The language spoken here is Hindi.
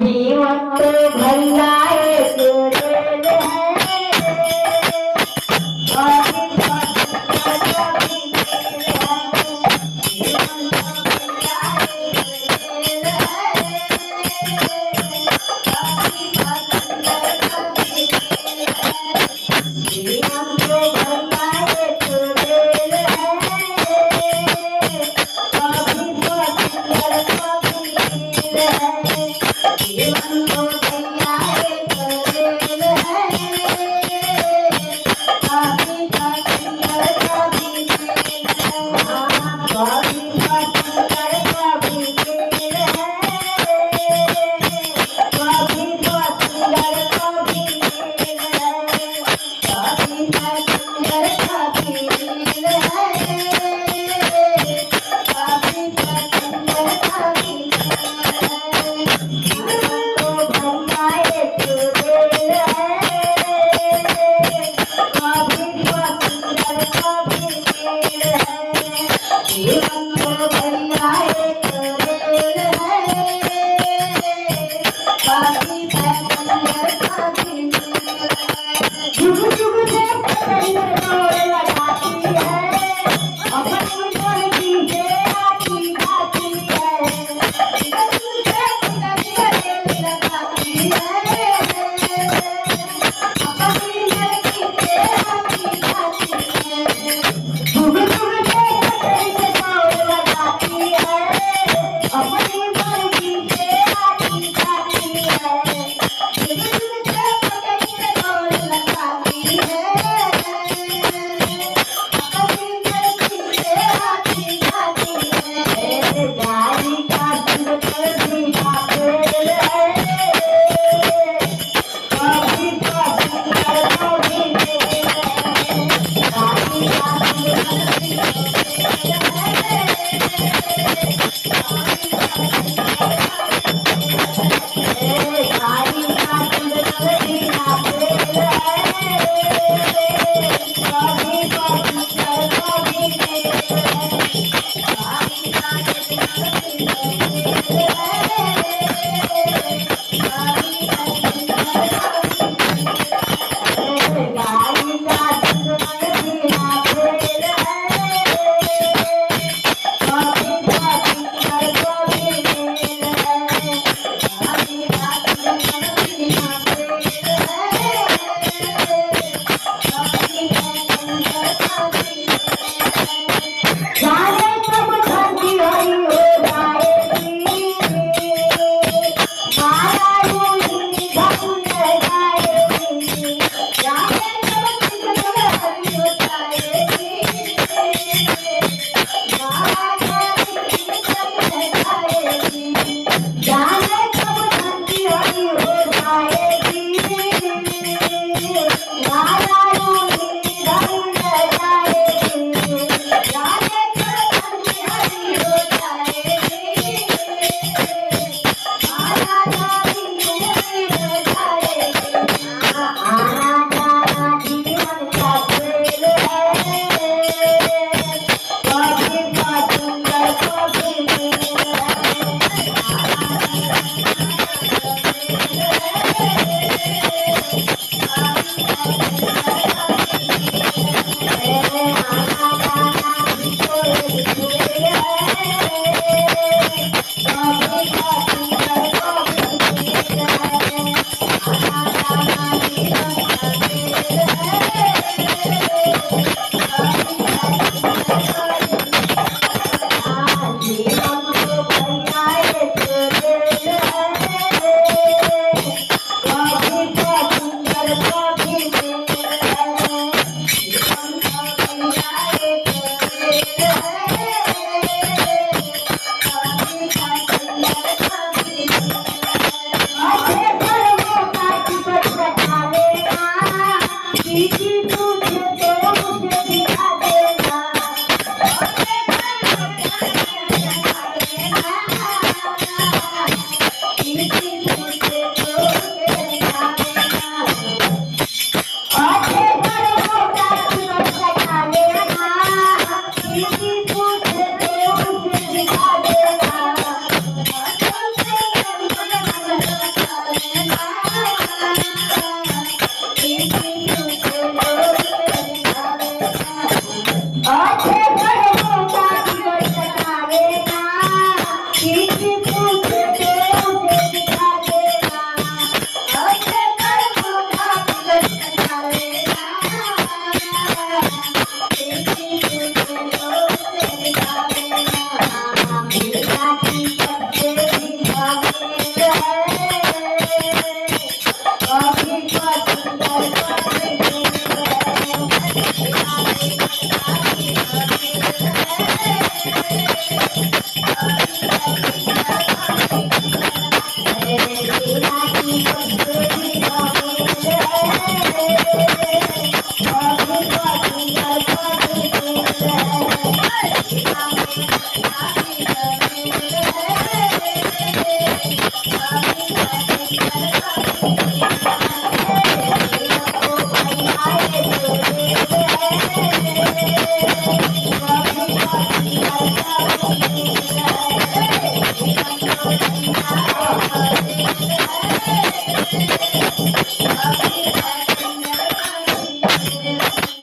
जीवन तो भैया एक रेल है, कभी पत्थर कभी तेल है। जीवन तो भैया एक रेल है, कभी पत्थर कभी तेल है। जीवन तो भैया एक रेल है, कभी पत्थर कभी तेल है। जीवन तो भैया एक रेल है, कभी पत्थर कभी तेल है। कभी पत्थर कभी तेल है, कभी पत्थर कभी तेल है। कभी पत्थर कभी तेल है, कभी पत्थर कभी तेल है। जीवन तो